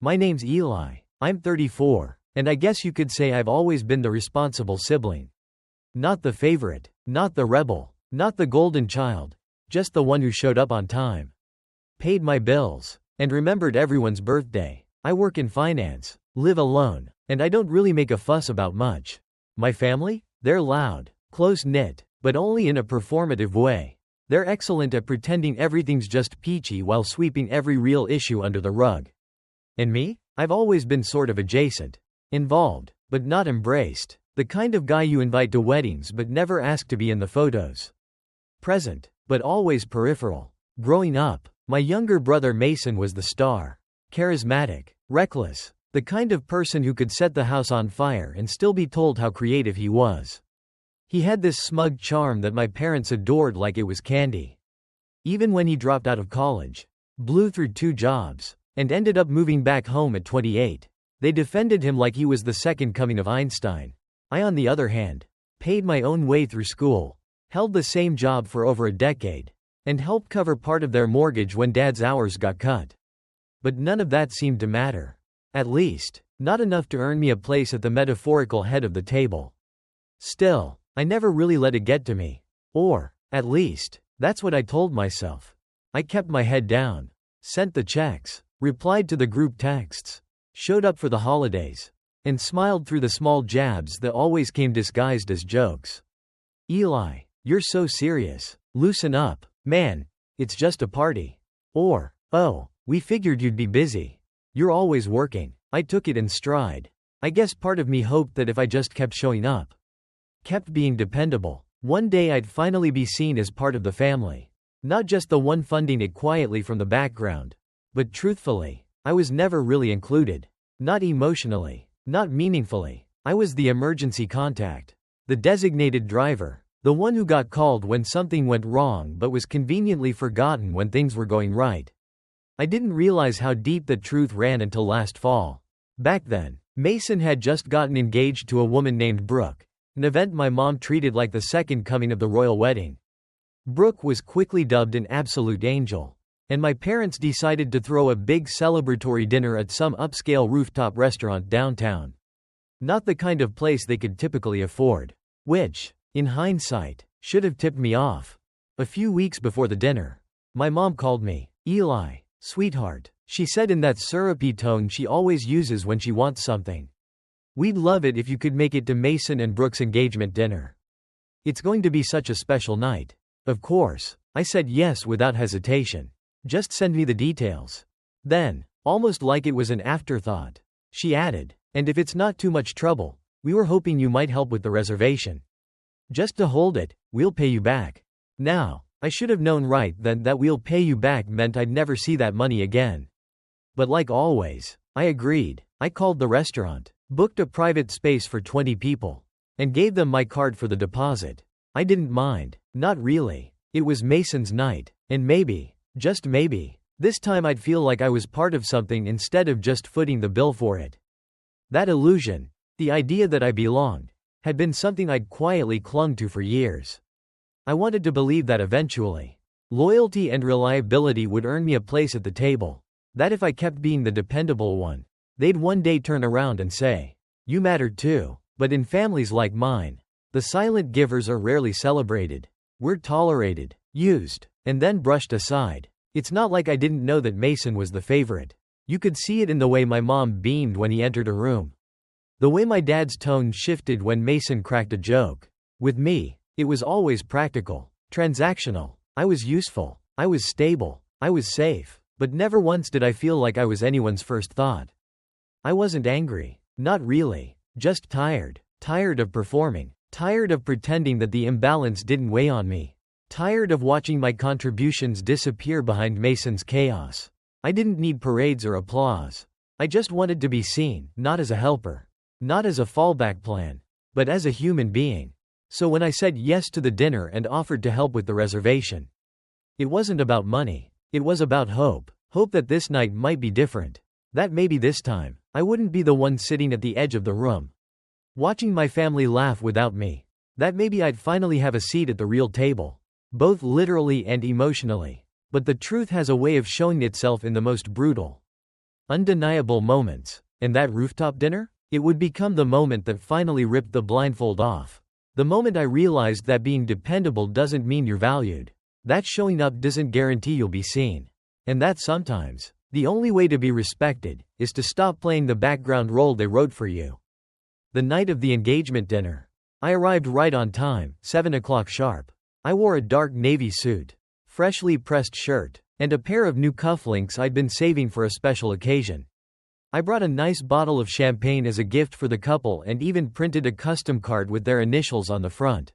My name's Eli. I'm 34, and I guess you could say I've always been the responsible sibling. Not the favorite, not the rebel, not the golden child, just the one who showed up on time, paid my bills, and remembered everyone's birthday. I work in finance, live alone, and I don't really make a fuss about much. My family? They're loud, close-knit, but only in a performative way. They're excellent at pretending everything's just peachy while sweeping every real issue under the rug. And me? I've always been sort of adjacent. Involved, but not embraced. The kind of guy you invite to weddings but never ask to be in the photos. Present, but always peripheral. Growing up, my younger brother Mason was the star. Charismatic, reckless, the kind of person who could set the house on fire and still be told how creative he was. He had this smug charm that my parents adored like it was candy. Even when he dropped out of college, blew through 2 jobs, and ended up moving back home at 28, they defended him like he was the second coming of Einstein. I, on the other hand, paid my own way through school, held the same job for over a decade, and helped cover part of their mortgage when Dad's hours got cut. But none of that seemed to matter. At least, not enough to earn me a place at the metaphorical head of the table. Still, I never really let it get to me. Or, at least, that's what I told myself. I kept my head down, sent the checks, replied to the group texts, showed up for the holidays, and smiled through the small jabs that always came disguised as jokes. Eli, you're so serious. Loosen up, man, it's just a party. Or, oh, we figured you'd be busy. You're always working. I took it in stride. I guess part of me hoped that if I just kept showing up, kept being dependable, one day I'd finally be seen as part of the family. Not just the one funding it quietly from the background. But truthfully, I was never really included. Not emotionally, not meaningfully. I was the emergency contact. The designated driver. The one who got called when something went wrong but was conveniently forgotten when things were going right. I didn't realize how deep the truth ran until last fall. Back then, Mason had just gotten engaged to a woman named Brooke, an event my mom treated like the second coming of the royal wedding. Brooke was quickly dubbed an absolute angel, and my parents decided to throw a big celebratory dinner at some upscale rooftop restaurant downtown. Not the kind of place they could typically afford. Which, in hindsight, should have tipped me off. A few weeks before the dinner, my mom called me, "Eli, sweetheart," she said in that syrupy tone she always uses when she wants something. "We'd love it if you could make it to Mason and Brooke's engagement dinner. It's going to be such a special night." Of course, I said yes without hesitation. "Just send me the details." Then, almost like it was an afterthought, she added, "And if it's not too much trouble, we were hoping you might help with the reservation. Just to hold it, we'll pay you back." Now, I should have known right then that "we'll pay you back" meant I'd never see that money again. But like always, I agreed. I called the restaurant, booked a private space for 20 people, and gave them my card for the deposit. I didn't mind. Not really. It was Mason's night, and maybe, just maybe, this time I'd feel like I was part of something instead of just footing the bill for it. That illusion, the idea that I belonged, had been something I'd quietly clung to for years. I wanted to believe that eventually, loyalty and reliability would earn me a place at the table. That if I kept being the dependable one, they'd one day turn around and say, "You mattered too." But in families like mine, the silent givers are rarely celebrated. We're tolerated, used, and then brushed aside. It's not like I didn't know that Mason was the favorite. You could see it in the way my mom beamed when he entered a room. The way my dad's tone shifted when Mason cracked a joke. With me, it was always practical, transactional. I was useful, I was stable, I was safe, but never once did I feel like I was anyone's first thought. I wasn't angry, not really, just tired. Tired of performing, tired of pretending that the imbalance didn't weigh on me, tired of watching my contributions disappear behind Mason's chaos. I didn't need parades or applause. I just wanted to be seen, not as a helper, not as a fallback plan, but as a human being. So when I said yes to the dinner and offered to help with the reservation, it wasn't about money. It was about hope. Hope that this night might be different. That maybe this time, I wouldn't be the one sitting at the edge of the room, watching my family laugh without me. That maybe I'd finally have a seat at the real table, both literally and emotionally. But the truth has a way of showing itself in the most brutal, Undeniable moments. And that rooftop dinner? It would become the moment that finally ripped the blindfold off. The moment I realized that being dependable doesn't mean you're valued. That showing up doesn't guarantee you'll be seen. And that sometimes, the only way to be respected, is to stop playing the background role they wrote for you. The night of the engagement dinner. I arrived right on time, 7 o'clock sharp. I wore a dark navy suit, freshly pressed shirt, and a pair of new cufflinks I'd been saving for a special occasion. I brought a nice bottle of champagne as a gift for the couple and even printed a custom card with their initials on the front.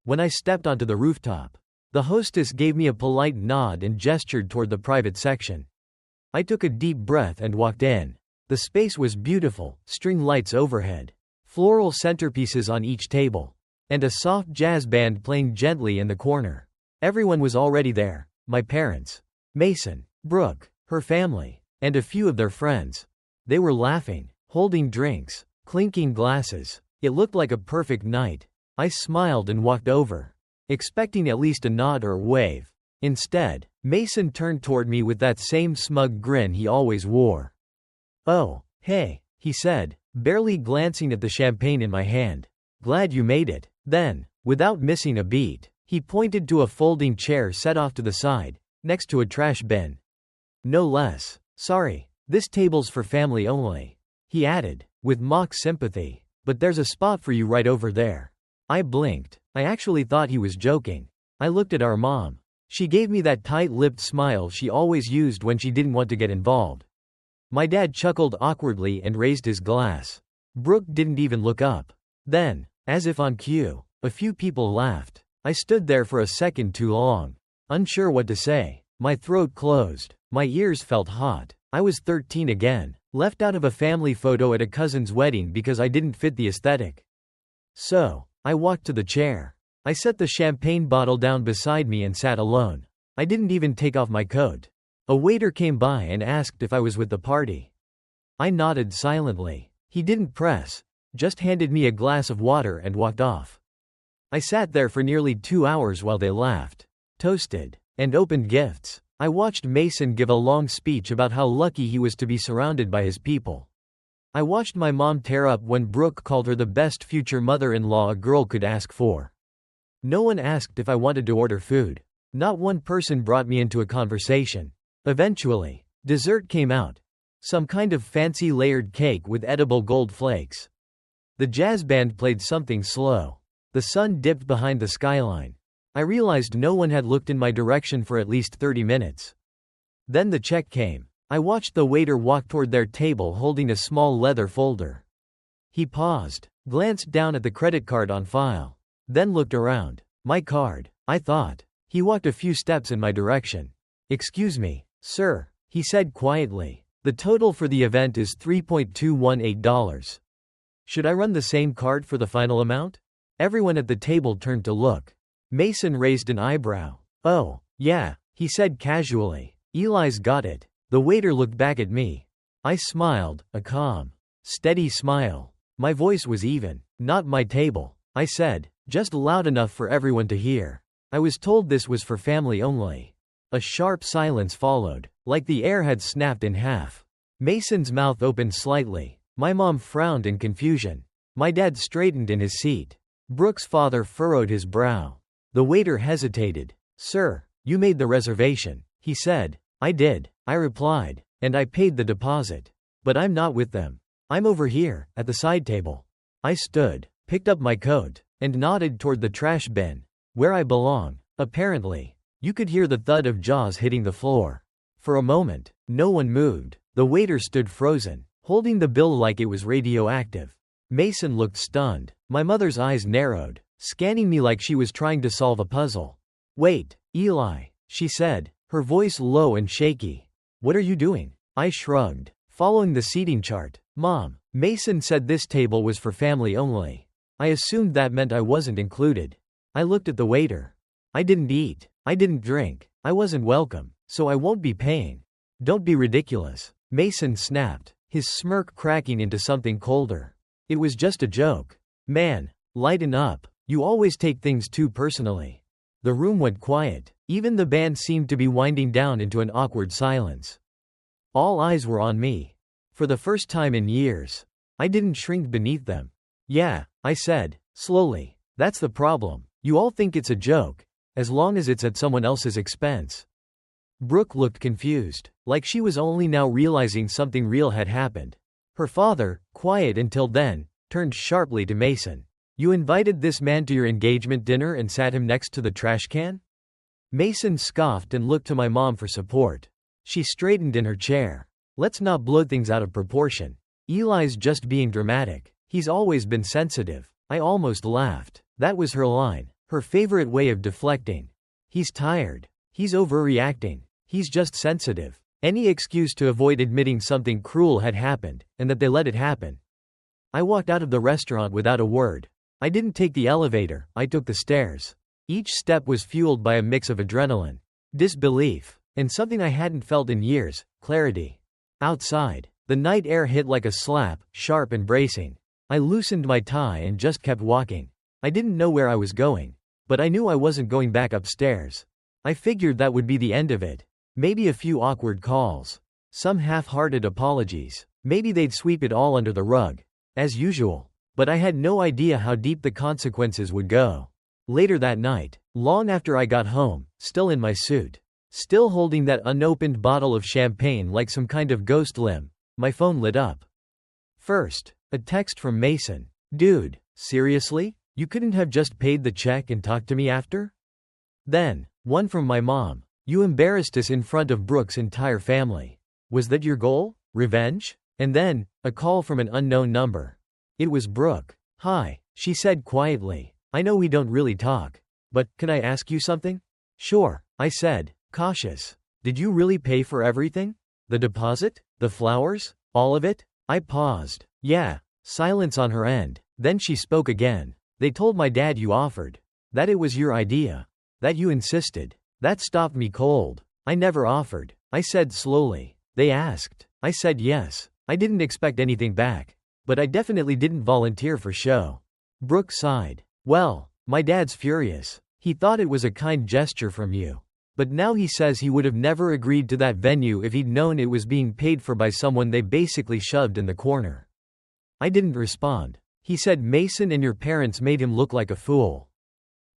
When I stepped onto the rooftop, the hostess gave me a polite nod and gestured toward the private section. I took a deep breath and walked in. The space was beautiful, string lights overhead, floral centerpieces on each table, and a soft jazz band playing gently in the corner. Everyone was already there: my parents, Mason, Brooke, her family, and a few of their friends. They were laughing, holding drinks, clinking glasses. It looked like a perfect night. I smiled and walked over, expecting at least a nod or wave. Instead, Mason turned toward me with that same smug grin he always wore. "Oh, hey," he said, barely glancing at the champagne in my hand. "Glad you made it." Then, without missing a beat, he pointed to a folding chair set off to the side, next to a trash bin. "No less. Sorry, this table's for family only," he added, with mock sympathy. "But there's a spot for you right over there." I blinked. I actually thought he was joking. I looked at our mom. She gave me that tight-lipped smile she always used when she didn't want to get involved. My dad chuckled awkwardly and raised his glass. Brooke didn't even look up. Then, as if on cue, a few people laughed. I stood there for a second too long, unsure what to say. My throat closed. My ears felt hot. I was 13 again, left out of a family photo at a cousin's wedding because I didn't fit the aesthetic. So, I walked to the chair. I set the champagne bottle down beside me and sat alone. I didn't even take off my coat. A waiter came by and asked if I was with the party. I nodded silently. He didn't press, just handed me a glass of water and walked off. I sat there for nearly 2 hours while they laughed, toasted, and opened gifts. I watched Mason give a long speech about how lucky he was to be surrounded by his people. I watched my mom tear up when Brooke called her the best future mother-in-law a girl could ask for. No one asked if I wanted to order food. Not one person brought me into a conversation. Eventually, dessert came out. Some kind of fancy layered cake with edible gold flakes. The jazz band played something slow. The sun dipped behind the skyline. I realized no one had looked in my direction for at least 30 minutes. Then the check came. I watched the waiter walk toward their table holding a small leather folder. He paused, glanced down at the credit card on file, then looked around. My card, I thought. He walked a few steps in my direction. "Excuse me, sir," he said quietly. "The total for the event is $3.218. Should I run the same card for the final amount?" Everyone at the table turned to look. Mason raised an eyebrow. "Oh, yeah," he said casually. "Eli's got it." The waiter looked back at me. I smiled, a calm, steady smile. My voice was even. "Not my table," I said, just loud enough for everyone to hear. "I was told this was for family only." A sharp silence followed, like the air had snapped in half. Mason's mouth opened slightly. My mom frowned in confusion. My dad straightened in his seat. Brooke's father furrowed his brow. The waiter hesitated. "Sir, you made the reservation," he said. "I did," I replied, "and I paid the deposit. But I'm not with them. I'm over here, at the side table." I stood, picked up my coat, and nodded toward the trash bin. Where I belong, apparently. You could hear the thud of jaws hitting the floor. For a moment, no one moved. The waiter stood frozen, holding the bill like it was radioactive. Mason looked stunned. My mother's eyes narrowed, scanning me like she was trying to solve a puzzle. "Wait, Eli," she said, her voice low and shaky. "What are you doing?" I shrugged, following the seating chart. "Mom, Mason said this table was for family only." I assumed that meant I wasn't included. I looked at the waiter. "I didn't eat. I didn't drink. I wasn't welcome, so I won't be paying." "Don't be ridiculous," Mason snapped, his smirk cracking into something colder. "It was just a joke." "Man, lighten up. You always take things too personally." The room went quiet. Even the band seemed to be winding down into an awkward silence. All eyes were on me. For the first time in years. I didn't shrink beneath them. Yeah, I said, slowly. That's the problem. You all think it's a joke. As long as it's at someone else's expense. Brooke looked confused, like she was only now realizing something real had happened. Her father, quiet until then, turned sharply to Mason. You invited this man to your engagement dinner and sat him next to the trash can? Mason scoffed and looked to my mom for support. She straightened in her chair. Let's not blow things out of proportion. Eli's just being dramatic. He's always been sensitive. I almost laughed. That was her line, her favorite way of deflecting. He's tired. He's overreacting. He's just sensitive. Any excuse to avoid admitting something cruel had happened, and that they let it happen. I walked out of the restaurant without a word. I didn't take the elevator, I took the stairs. Each step was fueled by a mix of adrenaline, disbelief, and something I hadn't felt in years, clarity. Outside, the night air hit like a slap, sharp and bracing. I loosened my tie and just kept walking. I didn't know where I was going, but I knew I wasn't going back upstairs. I figured that would be the end of it. Maybe a few awkward calls. Some half-hearted apologies. Maybe they'd sweep it all under the rug. As usual. But I had no idea how deep the consequences would go. Later that night, long after I got home, still in my suit, still holding that unopened bottle of champagne like some kind of ghost limb, my phone lit up. First, a text from Mason. Dude, seriously? You couldn't have just paid the check and talked to me after? Then, one from my mom. You embarrassed us in front of Brooke's entire family. Was that your goal? Revenge? And then, a call from an unknown number. It was Brooke. Hi, she said quietly. I know we don't really talk. But, can I ask you something? Sure, I said, cautious. Did you really pay for everything? The deposit? The flowers? All of it? I paused. Yeah. Silence on her end. Then she spoke again. They told my dad you offered. That it was your idea. That you insisted. That stopped me cold. I never offered. I said slowly. They asked. I said yes. I didn't expect anything back. But I definitely didn't volunteer for show. Brooke sighed. Well, my dad's furious. He thought it was a kind gesture from you. But now he says he would have never agreed to that venue if he'd known it was being paid for by someone they basically shoved in the corner. I didn't respond. He said Mason and your parents made him look like a fool.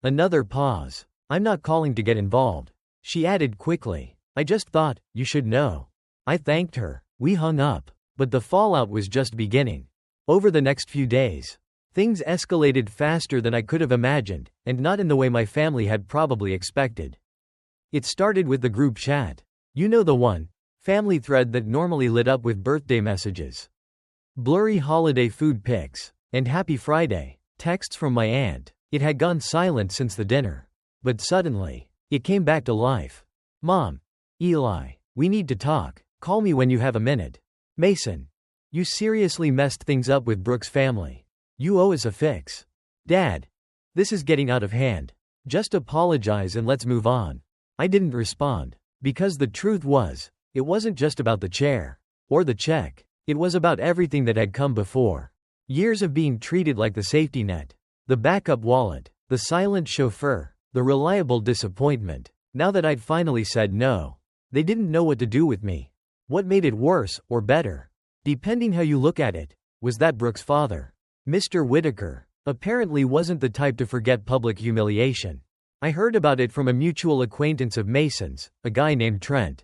Another pause. I'm not calling to get involved. She added quickly. I just thought, you should know. I thanked her. We hung up. But the fallout was just beginning. Over the next few days, things escalated faster than I could have imagined, and not in the way my family had probably expected. It started with the group chat. You know the one, family thread that normally lit up with birthday messages, blurry holiday food pics, and happy Friday texts from my aunt. It had gone silent since the dinner. But suddenly, it came back to life. Mom. Eli. We need to talk. Call me when you have a minute. Mason. You seriously messed things up with Brooke's family. You owe us a fix. Dad. This is getting out of hand. Just apologize and let's move on. I didn't respond. Because the truth was, it wasn't just about the chair. Or the check. It was about everything that had come before. Years of being treated like the safety net. The backup wallet. The silent chauffeur. The reliable disappointment. Now that I'd finally said no. They didn't know what to do with me. What made it worse, or better, depending how you look at it, was that Brooke's father, Mr. Whitaker, apparently wasn't the type to forget public humiliation. I heard about it from a mutual acquaintance of Mason's, a guy named Trent,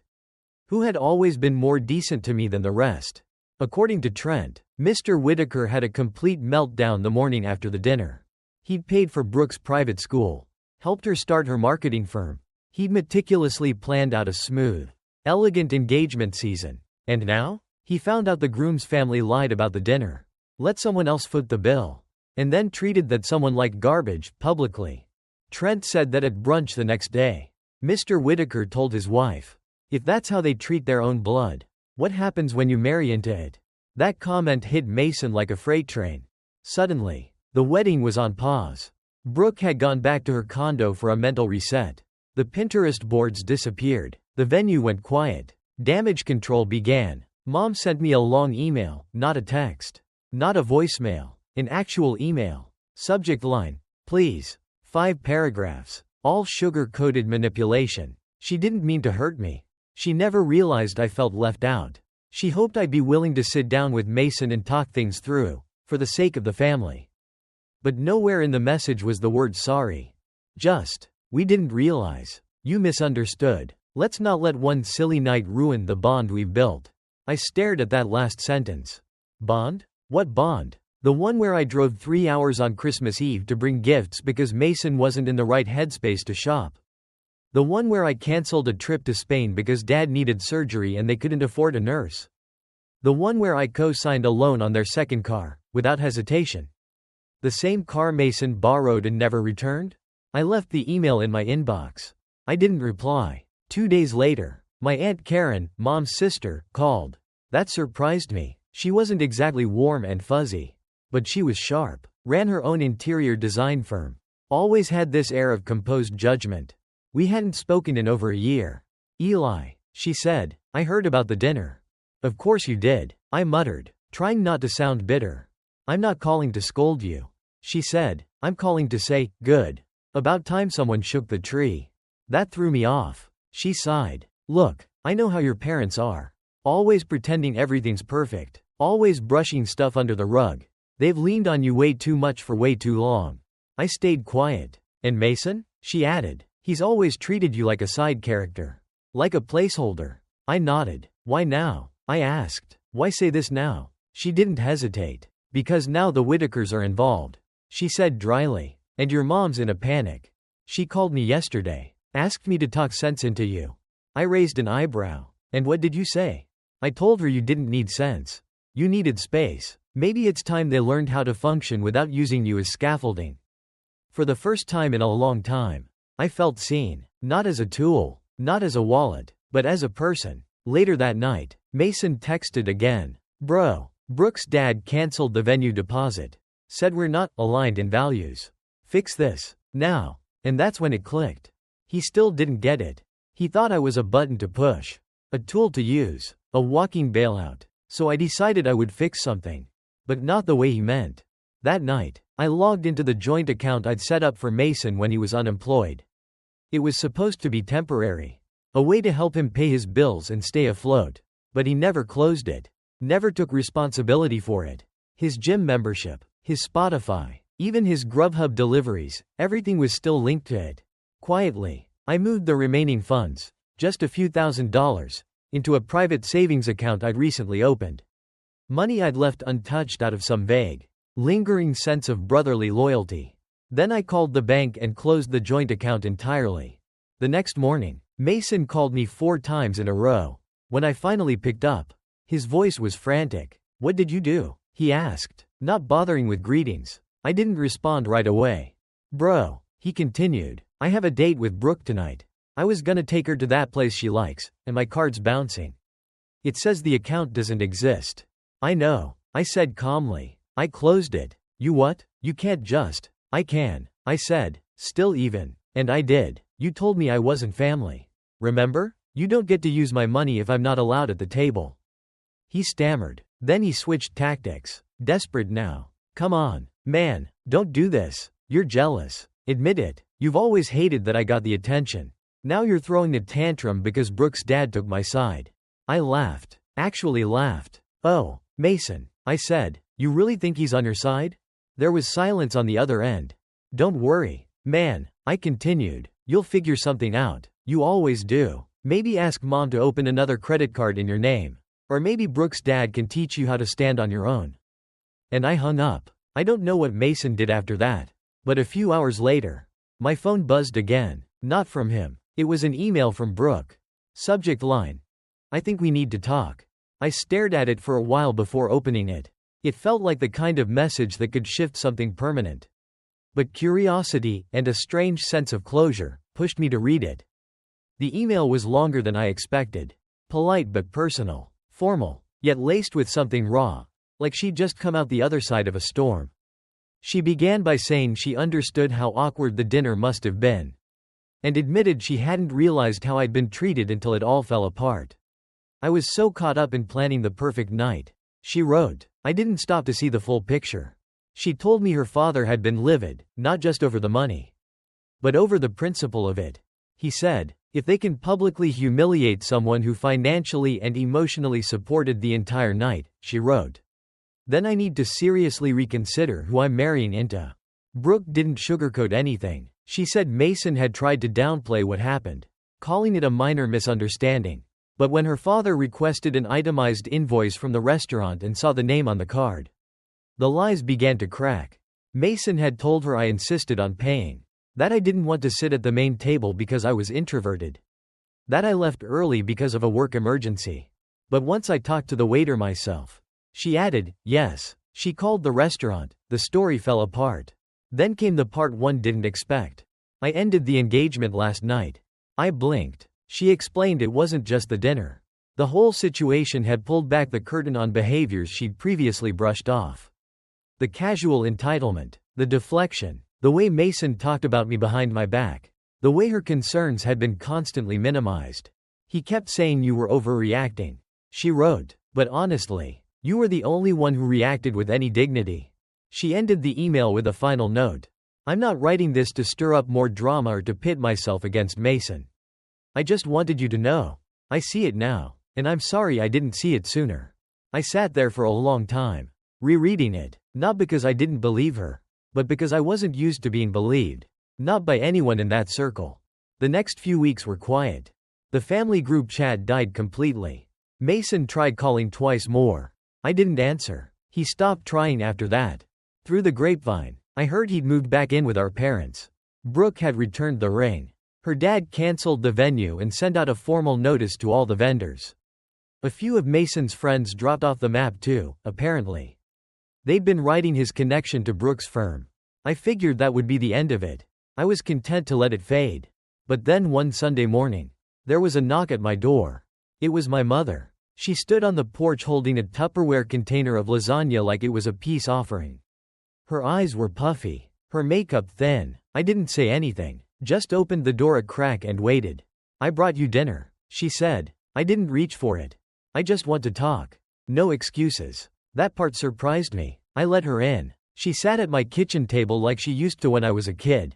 who had always been more decent to me than the rest. According to Trent, Mr. Whitaker had a complete meltdown the morning after the dinner. He'd paid for Brooke's private school, helped her start her marketing firm. He'd meticulously planned out a smooth, elegant engagement season. And now? He found out the groom's family lied about the dinner, let someone else foot the bill, and then treated that someone like garbage, publicly. Trent said that at brunch the next day, Mr. Whitaker told his wife, if that's how they treat their own blood, what happens when you marry into it? That comment hit Mason like a freight train. Suddenly, the wedding was on pause. Brooke had gone back to her condo for a mental reset. The Pinterest boards disappeared. The venue went quiet. Damage control began. Mom sent me a long email, not a text. Not a voicemail. An actual email. Subject line. Please. 5 paragraphs. All sugar-coated manipulation. She didn't mean to hurt me. She never realized I felt left out. She hoped I'd be willing to sit down with Mason and talk things through, for the sake of the family. But nowhere in the message was the word sorry. Just, we didn't realize. You misunderstood. Let's not let one silly night ruin the bond we've built. I stared at that last sentence. Bond? What bond? The one where I drove 3 hours on Christmas Eve to bring gifts because Mason wasn't in the right headspace to shop. The one where I canceled a trip to Spain because Dad needed surgery and they couldn't afford a nurse. The one where I co-signed a loan on their second car, without hesitation. The same car Mason borrowed and never returned? I left the email in my inbox. I didn't reply. 2 days later, my Aunt Karen, Mom's sister, called. That surprised me. She wasn't exactly warm and fuzzy. But she was sharp. Ran her own interior design firm. Always had this air of composed judgment. We hadn't spoken in over a year. Eli, she said, I heard about the dinner. Of course you did, I muttered, trying not to sound bitter. I'm not calling to scold you. She said, I'm calling to say, good. About time someone shook the tree. That threw me off. She sighed. Look, I know how your parents are. Always pretending everything's perfect. Always brushing stuff under the rug. They've leaned on you way too much for way too long. I stayed quiet. And Mason? She added. He's always treated you like a side character. Like a placeholder. I nodded. Why now? I asked. Why say this now? She didn't hesitate. Because now the Whitakers are involved. She said dryly. And your mom's in a panic. She called me yesterday. Asked me to talk sense into you. I raised an eyebrow. And what did you say? I told her you didn't need sense. You needed space. Maybe it's time they learned how to function without using you as scaffolding. For the first time in a long time, I felt seen. Not as a tool. Not as a wallet. But as a person. Later that night, Mason texted again. Bro, Brooke's dad canceled the venue deposit. Said we're not aligned in values. Fix this. Now. And that's when it clicked. He still didn't get it. He thought I was a button to push. A tool to use. A walking bailout. So I decided I would fix something. But not the way he meant. That night, I logged into the joint account I'd set up for Mason when he was unemployed. It was supposed to be temporary. A way to help him pay his bills and stay afloat. But he never closed it. Never took responsibility for it. His gym membership, his Spotify, even his Grubhub deliveries, everything was still linked to it. Quietly, I moved the remaining funds, just a few $1,000s, into a private savings account I'd recently opened. Money I'd left untouched out of some vague, lingering sense of brotherly loyalty. Then I called the bank and closed the joint account entirely. The next morning, Mason called me 4 times in a row. When I finally picked up, his voice was frantic. What did you do? He asked, not bothering with greetings. I didn't respond right away. Bro, he continued, I have a date with Brooke tonight. I was gonna take her to that place she likes, and my card's bouncing. It says the account doesn't exist. I know, I said calmly. I closed it. You what? You can't just. I can, I said, still even. And I did. You told me I wasn't family. Remember? You don't get to use my money if I'm not allowed at the table. He stammered. Then he switched tactics. Desperate now. Come on, man, don't do this. You're jealous. Admit it. You've always hated that I got the attention. Now you're throwing a tantrum because Brooke's dad took my side. I laughed. Actually laughed. Oh, Mason, I said, you really think he's on your side? There was silence on the other end. Don't worry, man, I continued. You'll figure something out. You always do. Maybe ask mom to open another credit card in your name. Or maybe Brooke's dad can teach you how to stand on your own. And I hung up. I don't know what Mason did after that. But a few hours later, my phone buzzed again. Not from him. It was an email from Brooke. Subject line. I think we need to talk. I stared at it for a while before opening it. It felt like the kind of message that could shift something permanent. But curiosity, and a strange sense of closure, pushed me to read it. The email was longer than I expected. Polite but personal. Formal, yet laced with something raw. Like she'd just come out the other side of a storm. She began by saying she understood how awkward the dinner must have been. And admitted she hadn't realized how I'd been treated until it all fell apart. I was so caught up in planning the perfect night. She wrote, I didn't stop to see the full picture. She told me her father had been livid, not just over the money, but over the principle of it. He said, If they can publicly humiliate someone who financially and emotionally supported the entire night, she wrote, then I need to seriously reconsider who I'm marrying into. Brooke didn't sugarcoat anything. She said Mason had tried to downplay what happened, calling it a minor misunderstanding. But when her father requested an itemized invoice from the restaurant and saw the name on the card, the lies began to crack. Mason had told her I insisted on paying, that I didn't want to sit at the main table because I was introverted, that I left early because of a work emergency. But once I talked to the waiter myself, she added, yes. She called the restaurant. The story fell apart. Then came the part one didn't expect. I ended the engagement last night. I blinked. She explained it wasn't just the dinner. The whole situation had pulled back the curtain on behaviors she'd previously brushed off. The casual entitlement, the deflection, the way Mason talked about me behind my back, the way her concerns had been constantly minimized. He kept saying you were overreacting. She wrote, but honestly, you were the only one who reacted with any dignity. She ended the email with a final note. I'm not writing this to stir up more drama or to pit myself against Mason. I just wanted you to know. I see it now, and I'm sorry I didn't see it sooner. I sat there for a long time, rereading it, not because I didn't believe her, but because I wasn't used to being believed, not by anyone in that circle. The next few weeks were quiet. The family group chat died completely. Mason tried calling twice more. I didn't answer. He stopped trying after that. Through the grapevine, I heard he'd moved back in with our parents. Brooke had returned the ring. Her dad canceled the venue and sent out a formal notice to all the vendors. A few of Mason's friends dropped off the map too, apparently. They'd been riding his connection to Brooke's firm. I figured that would be the end of it. I was content to let it fade. But then one Sunday morning, there was a knock at my door. It was my mother. She stood on the porch holding a Tupperware container of lasagna like it was a peace offering. Her eyes were puffy, her makeup thin. I didn't say anything, just opened the door a crack and waited. I brought you dinner, she said. I didn't reach for it. I just want to talk. No excuses. That part surprised me. I let her in. She sat at my kitchen table like she used to when I was a kid.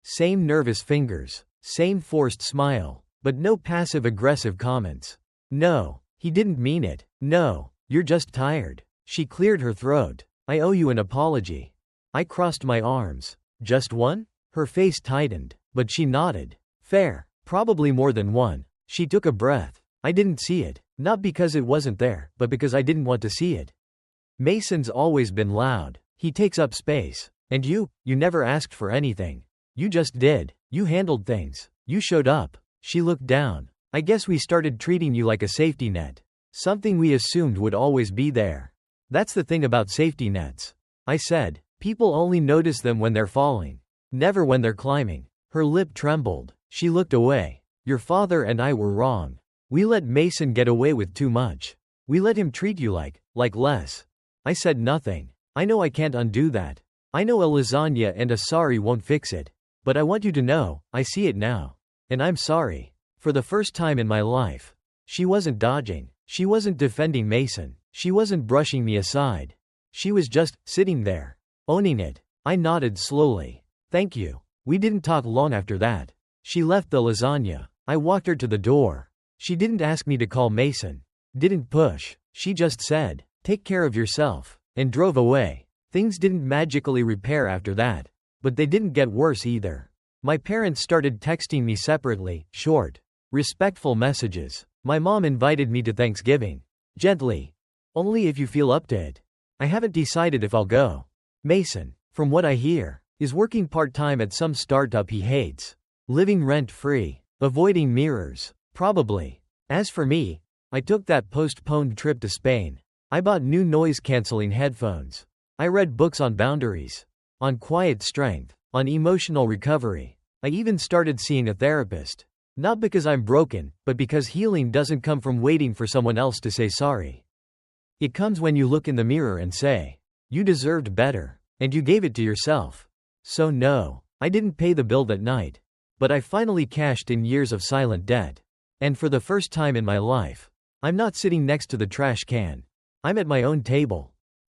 Same nervous fingers, same forced smile, but no passive-aggressive comments. No, he didn't mean it. No, you're just tired. She cleared her throat. I owe you an apology. I crossed my arms. Just one? Her face tightened, but she nodded. Fair, probably more than one. She took a breath. I didn't see it, not because it wasn't there, but because I didn't want to see it. Mason's always been loud. He takes up space. And you never asked for anything. You just did. You handled things. You showed up. She looked down. I guess we started treating you like a safety net. Something we assumed would always be there. That's the thing about safety nets. I said, people only notice them when they're falling. Never when they're climbing. Her lip trembled. She looked away. Your father and I were wrong. We let Mason get away with too much. We let him treat you like less. I said nothing. I know I can't undo that. I know a lasagna and a sorry won't fix it. But I want you to know, I see it now. And I'm sorry. For the first time in my life. She wasn't dodging. She wasn't defending Mason. She wasn't brushing me aside. She was just sitting there, owning it. I nodded slowly. Thank you. We didn't talk long after that. She left the lasagna. I walked her to the door. She didn't ask me to call Mason. Didn't push. She just said, take care of yourself, and drove away. Things didn't magically repair after that. But they didn't get worse either. My parents started texting me separately, short, respectful messages. My mom invited me to Thanksgiving. Gently. Only if you feel up to it. I haven't decided if I'll go. Mason, from what I hear, is working part-time at some startup he hates. Living rent-free. Avoiding mirrors. Probably. As for me, I took that postponed trip to Spain. I bought new noise-canceling headphones. I read books on boundaries. On quiet strength. On emotional recovery. I even started seeing a therapist. Not because I'm broken, but because healing doesn't come from waiting for someone else to say sorry. It comes when you look in the mirror and say, you deserved better. And you gave it to yourself. So no, I didn't pay the bill that night. But I finally cashed in years of silent debt. And for the first time in my life, I'm not sitting next to the trash can. I'm at my own table.